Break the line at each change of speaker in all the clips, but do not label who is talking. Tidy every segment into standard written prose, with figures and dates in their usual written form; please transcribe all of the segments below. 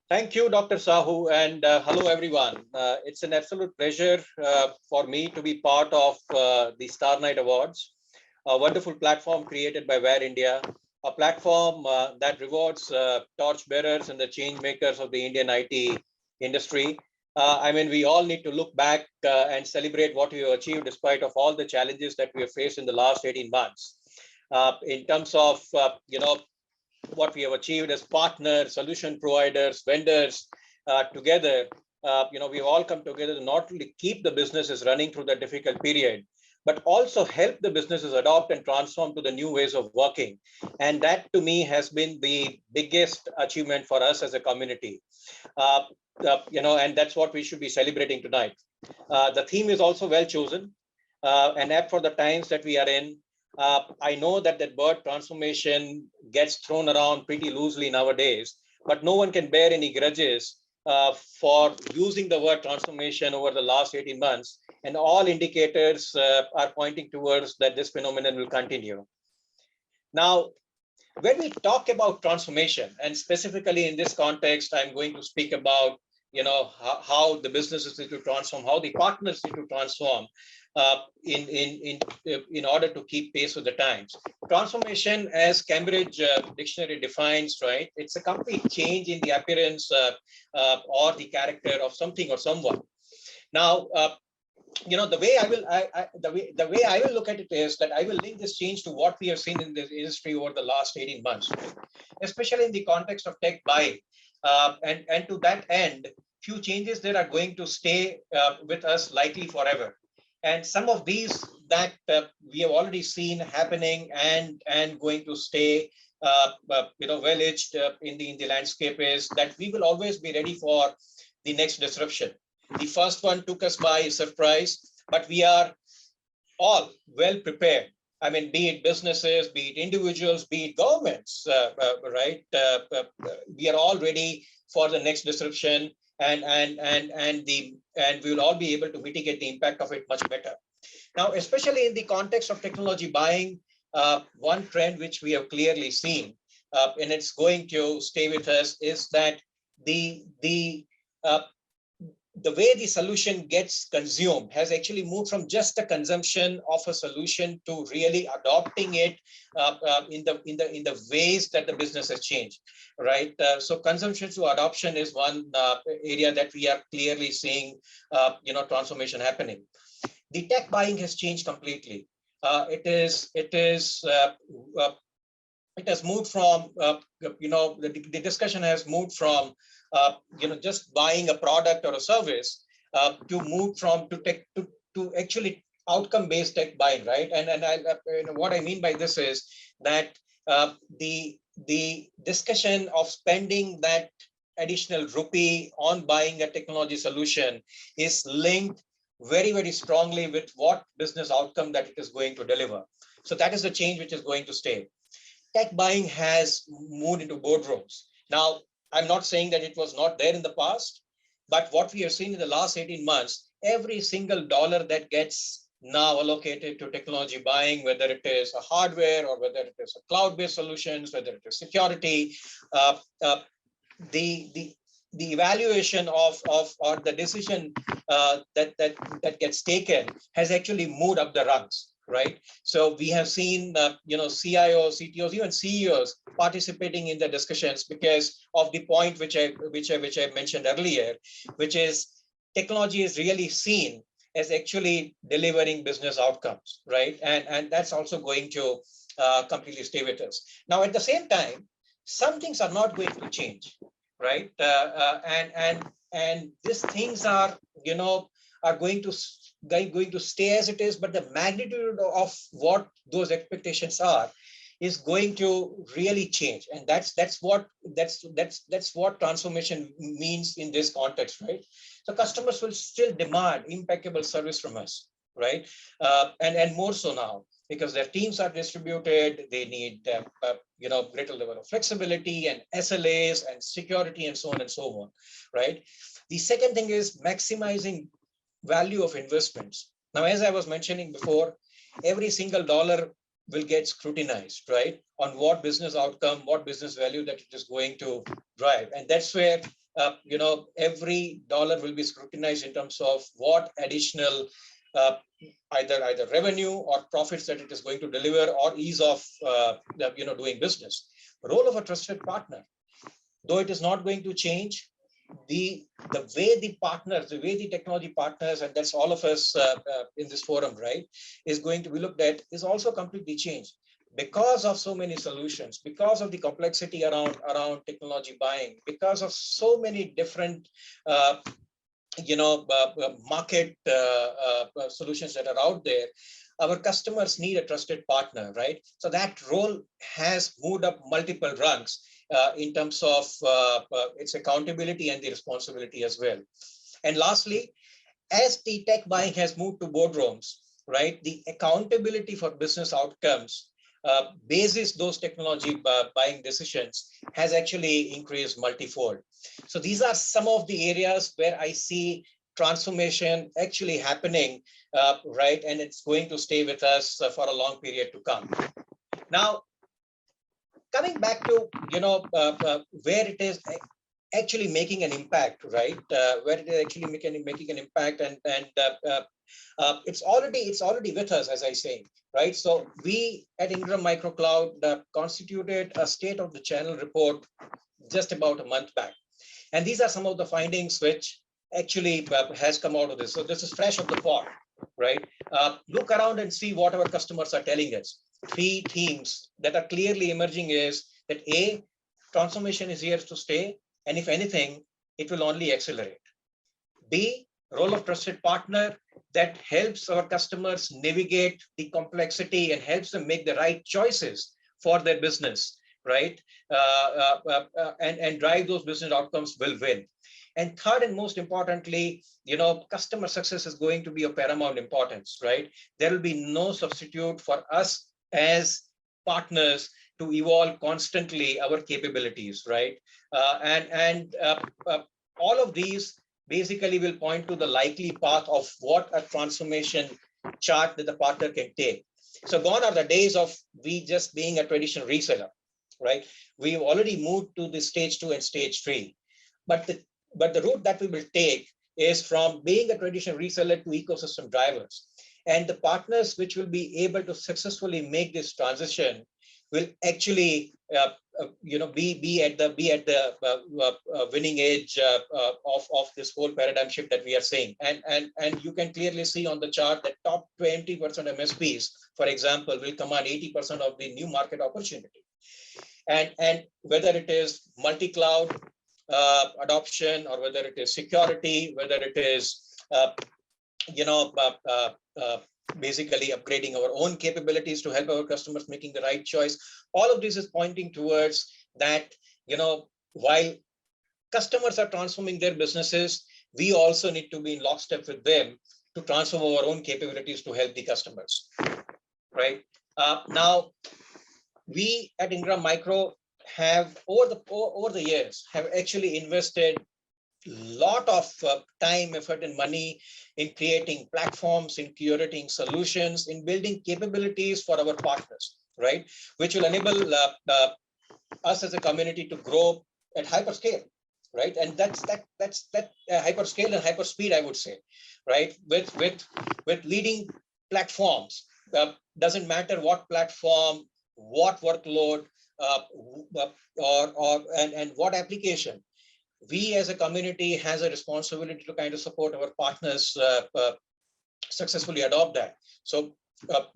Thank you, Dr. Sahu, and hello, everyone. It's an absolute pleasure for me to be part of the Star Night Awards, a wonderful platform created by Ware India, a platform that rewards torch bearers and the change makers of the Indian IT industry. We all need to look back and celebrate what we have achieved despite of all the challenges that we have faced in the last 18 months. In terms of, what we have achieved as partners, solution providers, vendors together. We've all come together to not only keep the businesses running through that difficult period, but also help the businesses adopt and transform to the new ways of working. And that to me has been the biggest achievement for us as a community. And that's what we should be celebrating tonight. The theme is also well chosen, and apt for the times that we are in. I know that that word transformation gets thrown around pretty loosely nowadays, but no one can bear any grudges for using the word transformation over the last 18 months. And all indicators are pointing towards that this phenomenon will continue. Now, when we talk about transformation, and specifically in this context, I'm going to speak about how the businesses need to transform, how the partners need to transform in order to keep pace with the times. Transformation, as Cambridge Dictionary defines, right, it's a complete change in the appearance or the character of something or someone. Now, the way I will look at it is that I will link this change to what we have seen in the industry over the last 18 months, especially in the context of tech buying. And to that end, few changes that are going to stay with us likely forever. And some of these that we have already seen happening and going to stay well edged in the landscape is that we will always be ready for the next disruption. The first one took us by surprise, but we are all well prepared. I mean, be it businesses, be it individuals, be it governments, right? We are all ready for the next disruption, and we will all be able to mitigate the impact of it much better. Now, especially in the context of technology buying, one trend which we have clearly seen, and it's going to stay with us, is that the way the solution gets consumed has actually moved from just a consumption of a solution to really adopting it in the ways that the business has changed, right? So consumption to adoption is one area that we are clearly seeing, transformation happening. The tech buying has changed completely. It has moved from, the discussion has moved from, just buying a product or a service to move from to actually outcome-based tech buying, right? And what I mean by this is that the discussion of spending that additional rupee on buying a technology solution is linked very, very strongly with what business outcome that it is going to deliver. So that is the change which is going to stay. Tech buying has moved into boardrooms. Now, I'm not saying that it was not there in the past, but what we have seen in the last 18 months, every single dollar that gets now allocated to technology buying, whether it is a hardware or whether it is a cloud-based solutions, whether it is security, the evaluation of or the decision that gets taken has actually moved up the rungs, right? So we have seen CIOs, CTOs, even CEOs participating in the discussions because of the point which I mentioned earlier, which is technology is really seen as actually delivering business outcomes, right? And that's also going to completely stay with us. Now, at the same time, some things are not going to change, right? And these things are going to stay as it is, but the magnitude of what those expectations are is going to really change, and that's what transformation means in this context, right? So customers will still demand impeccable service from us, right? And more so now because their teams are distributed, they need greater level of flexibility and SLAs and security and so on and so on, right? The second thing is maximizing value of investments. Now, as I was mentioning before, every single dollar will get scrutinized, right, on what business outcome, what business value that it is going to drive. And that's where, every dollar will be scrutinized in terms of what additional either revenue or profits that it is going to deliver, or ease of doing business. Role of a trusted partner, though it is not going to change, the way the partners, the way the technology partners, and that's all of us in this forum, right, is going to be looked at, is also completely changed because of so many solutions, because of the complexity around technology buying, because of so many different market solutions that are out there. Our customers need a trusted partner, right? So that role has moved up multiple rungs in terms of its accountability and the responsibility as well. And lastly, as the tech buying has moved to boardrooms, right, the accountability for business outcomes basis those technology buying decisions has actually increased multifold. So these are some of the areas where I see transformation actually happening, right, and it's going to stay with us for a long period to come. Now, coming back to where it is actually making an impact, right? Where it is actually making an impact, and it's already with us, as I say, right? So we at Ingram Micro Cloud constituted a state of the channel report just about a month back, and these are some of the findings which actually has come out of this. So this is fresh off the pot, right? Look around and see what our customers are telling us. Three themes that are clearly emerging is that A, transformation is here to stay, and if anything, it will only accelerate. B, role of trusted partner that helps our customers navigate the complexity and helps them make the right choices for their business, right? And drive those business outcomes will win. And third, and most importantly, customer success is going to be of paramount importance, right? There will be no substitute for us as partners to evolve constantly our capabilities, right? And all of these basically will point to the likely path of what a transformation chart that the partner can take. So gone are the days of we just being a traditional reseller, right? We've already moved to the stage 2 and stage 3. But the route that we will take is from being a traditional reseller to ecosystem drivers. And the partners which will be able to successfully make this transition will actually be at the winning edge of this whole paradigm shift that we are seeing. And you can clearly see on the chart that top 20% MSPs, for example, will command 80% of the new market opportunity. And whether it is multi-cloud adoption, or whether it is security, whether it is basically upgrading our own capabilities to help our customers making the right choice, all of this is pointing towards that, while customers are transforming their businesses, we also need to be in lockstep with them to transform our own capabilities to help the customers, right? Now, we at Ingram Micro have over the years have actually invested lot of time, effort, and money in creating platforms, in curating solutions, in building capabilities for our partners, right? Which will enable us as a community to grow at hyperscale, right? And that's hyperscale and hyperspeed, I would say, right? With leading platforms. Doesn't matter what platform, what workload, and what application. We as a community has a responsibility to kind of support our partners successfully adopt that. So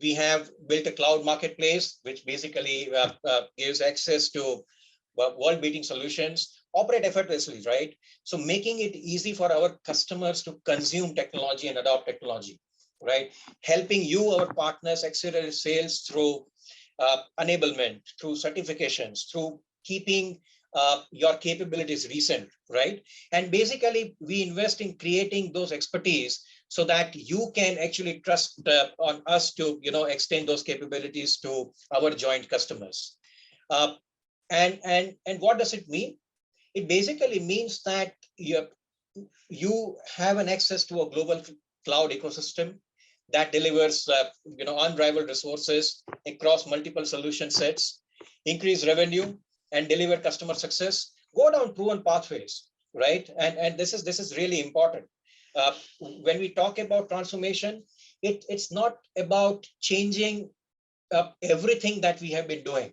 we have built a cloud marketplace, which basically gives access to world-beating solutions, operate effortlessly, right? So making it easy for our customers to consume technology and adopt technology, right? Helping you, our partners, accelerate sales through enablement, through certifications, through keeping your capabilities recent, right? And basically, we invest in creating those expertise so that you can actually trust on us to, extend those capabilities to our joint customers. And what does it mean? It basically means that you have an access to a global cloud ecosystem that delivers unrivaled resources across multiple solution sets, increase revenue, and deliver customer success. Go down proven pathways, right? And this is really important. Uh, when we talk about transformation, it's not about changing everything that we have been doing,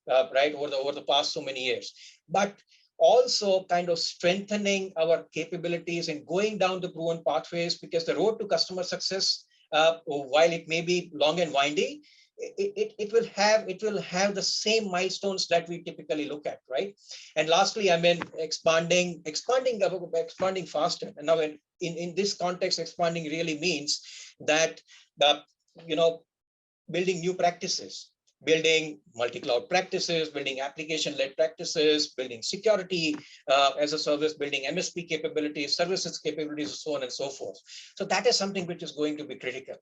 right, over the past so many years, but also kind of strengthening our capabilities and going down the proven pathways, because the road to customer success, while it may be long and windy, it will have the same milestones that we typically look at, right? And lastly, I mean, expanding faster. And now in this context, expanding really means that the you know building new practices, building multi-cloud practices, building application-led practices, building security as a service, building MSP capabilities, services capabilities, so on and so forth. So that is something which is going to be critical.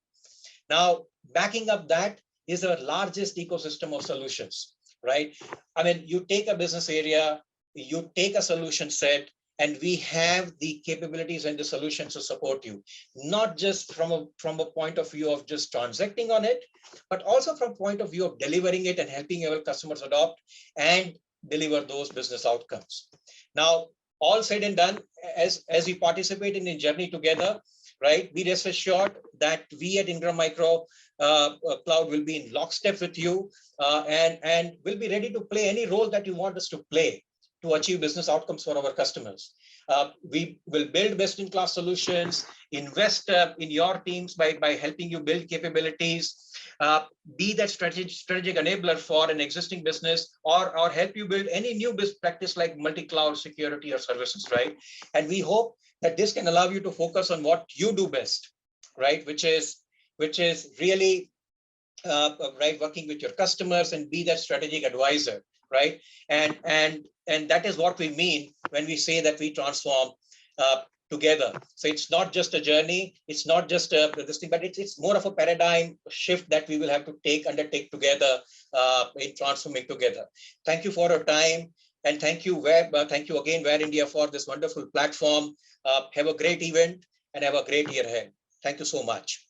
Now, backing up that is the largest ecosystem of solutions, right? I mean, you take a business area, you take a solution set, and we have the capabilities and the solutions to support you, not just from a point of view of just transacting on it, but also from point of view of delivering it and helping our customers adopt and deliver those business outcomes. Now, all said and done, as we participate in the journey together, right, be rest assured that we at Ingram Micro Cloud will be in lockstep with you, and will be ready to play any role that you want us to play to achieve business outcomes for our customers. We will build best-in-class solutions, invest in your teams by helping you build capabilities, be that strategic enabler for an existing business, or help you build any new business practice like multi-cloud security or services, right? And we hope that this can allow you to focus on what you do best, right? Which is really right, working with your customers and be that strategic advisor, right? And that is what we mean when we say that we transform together. So it's not just a journey, it's not just this thing, but it's more of a paradigm shift that we will have to undertake together in transforming together. Thank you for your time. And thank you, thank you again, Where India, for this wonderful platform. Have a great event and have a great year ahead. Thank you so much.